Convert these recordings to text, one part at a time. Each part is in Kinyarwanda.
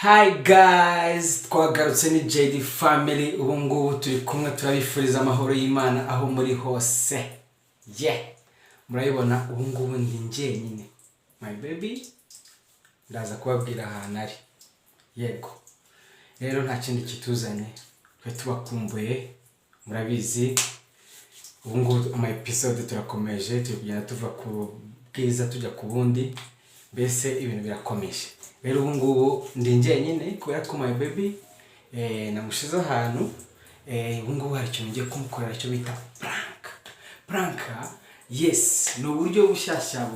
Hi guys, twagarutse ni JD Family. Ubu ngubu turi kumwe turabifuriza amahoro y'Imana aho muri hose. Murayibona ubu ngubu ndi njyenyine. My baby ndaza kubabwira ahantu ari. Yego. Rero nta kindi kituzanye. Twe tubakumbuye. Murabizi. Ubu ngubu ama episode turakomeje, tugenda tuva ku bwiza tujya ku bundi. Mbese ibintu birakomeje. Rero ubu ngubu ndi njyenyine kubera ko my baby namushize ahantu. Ubu ngubu hari ikintu ngiye kumukorera cyo bita prank. Yes, ni uburyo bushyashya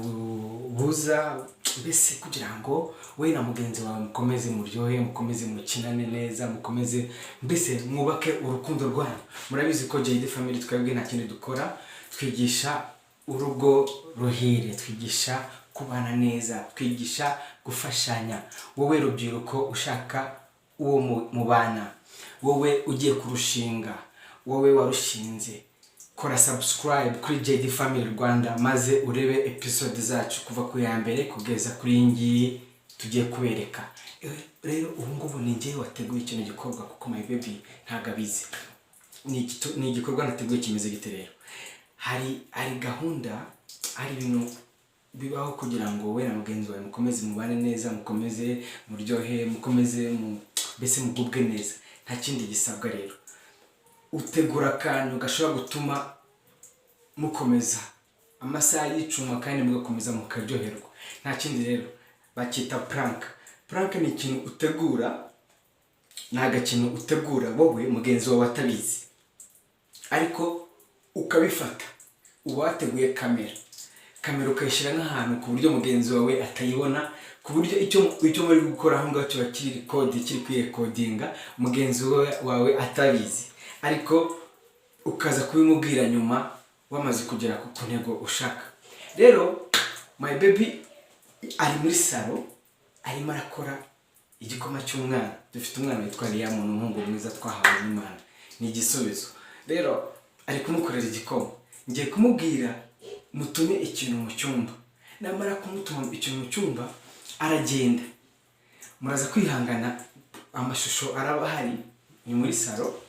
buza mbese kugira ngo we na mugenzi wawe mukomeze muryohe, mukomeze mukinane neza, mukomeze mbese mwubake urukundo rwanyu. Murabizi ko JD Family twebwe nta kindi dukora, twigisha urugo ruhire, twigisha kubana neza, twigisha gufashanya. Wowe rubyiruko ushaka uwo mubana, wowe ugiye kurushinga, wowe warushinze, kora subscribe kuri JD Family Rwanda maze urebe episode zacu kuva ku ya mbere kugeza kuri ngiyi tugiye kubereka. Rero ubu ngubu ni njye wateguye ikintu gikorwa kuko my baby ntago abizi. Ni igikorwa nateguye kimeze gite rero. Hari gahunda, hari ibintu bibaho kugira ngo wowe na mugenzi wawe mukomeze mubane neza, mukomeze muryohe, mukomeze mbese mugubwe neza. Nta kindi gisabwa rero. Utegura akantu gashobora gutuma mukomeza amasaha y'icuma kandi mugakomeza mukaryoherwa. Nta kindi rero, bakita prank. Prank ni ikintu utegura, ntago ikintu utegura wowe mugenzi wawe atabizi, ariko ukabifata. Uba wateguye kamera ukayishyira nk'ahantu ku buryo mugenzi wawe atayibona, ku buryo icyo muri gukora aho ngaho kiba kiri kwirekodinga mugenzi wawe atabizi, ariko ukaza kubimubwira nyuma wamaze kugera ku ntego ushaka. Rero my baby ari muri salo, arimo arakora igikoma cy'umwana. Dufite umwana witwa Liam, umuhungu mwiza twahawe n'Imana, ni igisubizo. Rero ari kumukorera igikoma, ngiye kumubwira mutume ikintu mu cyumba. Namara kumutuma ikintu mu cyumba aragenda. Muraza kwihangana, amashusho araba hari ni muri salo,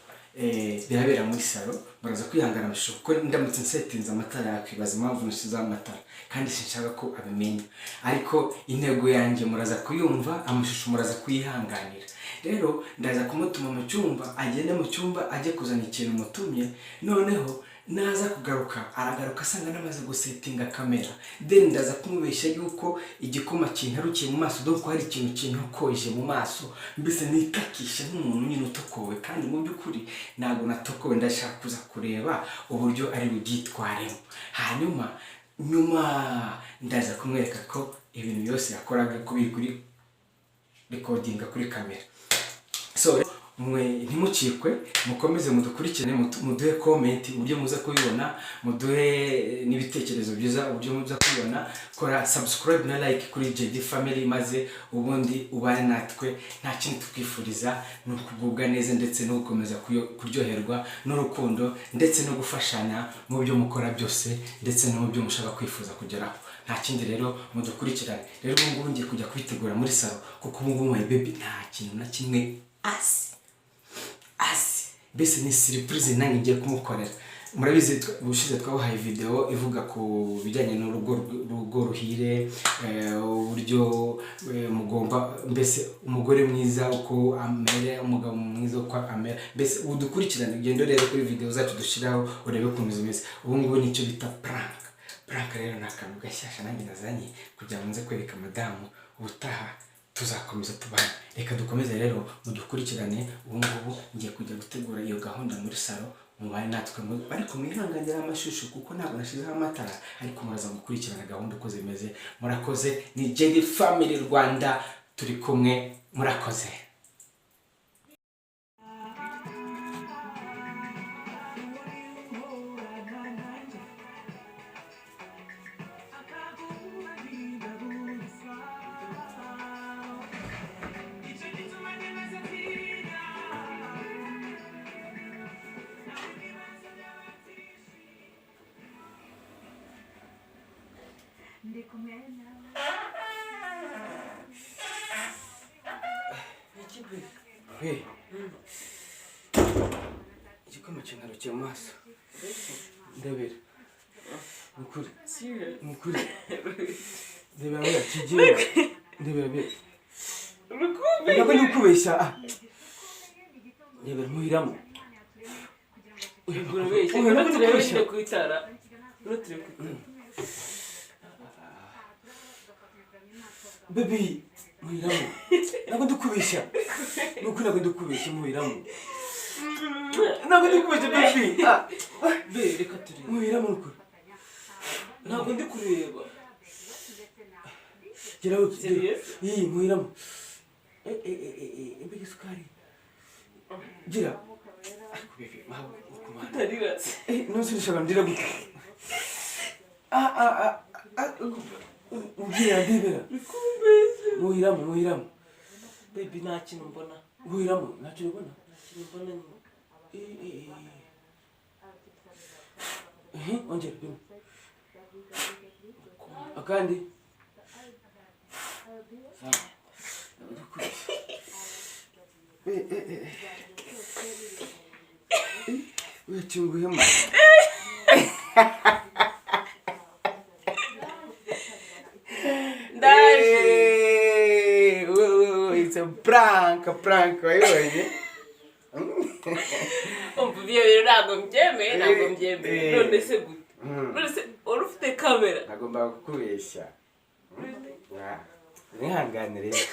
birabera muri salo. Muraza kwihangana amashusho kuko ndamutse nsetinze amatara yakwibaza impamvu nasize amatara kandi sinshaka ko abimenya, ariko intego yanjye muraza kuyumva, amashusho muraza kuyihanganira. Rero ndaza kumutuma mu cyumba, agende mu cyumba ajye kuzana ikintu mutumye, noneho naza kugaruka aragaruka asanga namaze gusetinga kamera. Then ndaza kumubeshya yuko igikoma kintarukiye mu maso, donc hari ikintu kintokoje mu maso, mbese nitakisha nk'umuntu nyine utokowe, kandi mu by'ukuri ntabwo natokowe. Ndashaka kuza kureba uburyo ari bubyitwaremo. Hanyuma nyuma ndaza kumwereka ko ibintu byose yakoraga kuri recordinga kuri kamera. So mwe ntimucikwe, mukomeze mudukurikirane, muduhe comment uburyo muza kubibona, muduhe n'ibitekerezo byiza uburyo muza kubibona. Kora subscribe na like kuri JD Family maze ubundi ubane natwe. Nta kindi twifuriza ni ukugubwa neza ndetse no gukomeza kuryoherwa n'urukundo ndetse no gufashanya mu byo mukora byose ndetse no mu byo mushaka kwifuza kugeraho. Nta kindi rero, mudukurikirane. Rero ubu ngubu ngiye kujya kwitegura muri salo kuko ubu my baby nta kintu na kimwe asi mbese ni surprise nanjye ngiye kumukorera. Murabizi ubushize twabahaye video ivuga ku bijyanye n'urugo ruhire, uburyo mugomba mbese umugore mwiza uko amere, umugabo mwiza uko amere. Mbese udukurikirane ugendo rero kuri video zacu dushiraho urebe ukuntu zimeze. Ubu ngubu nicyo bita prank rero ni akantu gashyashya nanjye nazanye kugira ngo nze kwereka madamu. Ubutaha tuzakomeza tubana. Reka dukomeze rero mudukurikirane. Ubu ngubu ngiye kujya gutegura iyo gahunda muri salo, mubane natwe ariko mwihanganira amashusho kuko ntabwo nashizeho amatara, ariko muraza gukurikirana gahunda uko zimeze. Murakoze. Ni JD Family Rwanda, turi kumwe. Murakoze. igikoma kingarukiye mu maso ndebera mukuri ndebera ngo kigiye ndebera be nako ndikubeshya ndebera muhiramo urabeshya kwitara baby muhiramo nako ndikubeshya nuko nako ndikubeshya muhiramo ntabwo ndi kubeshya baby be reka turebe muhiramo nukuri ntabwo ndi kureba geraho Serious? iyi muhiramo mbega isukari gira ariko baby maho ukumana utarira nusirishaka ndira gute ubwira ndebera muhiramo baby nta kintu mbona muhiramo ntacyo ubona nyuma ongera bimwe akandi uyacunguyemo ndaje it's a prank wayibonye umva ibyo bintu ntabwo mbyemeye none se gute none se wari ufite kamera nagombaga kukubeshya mwihangane rero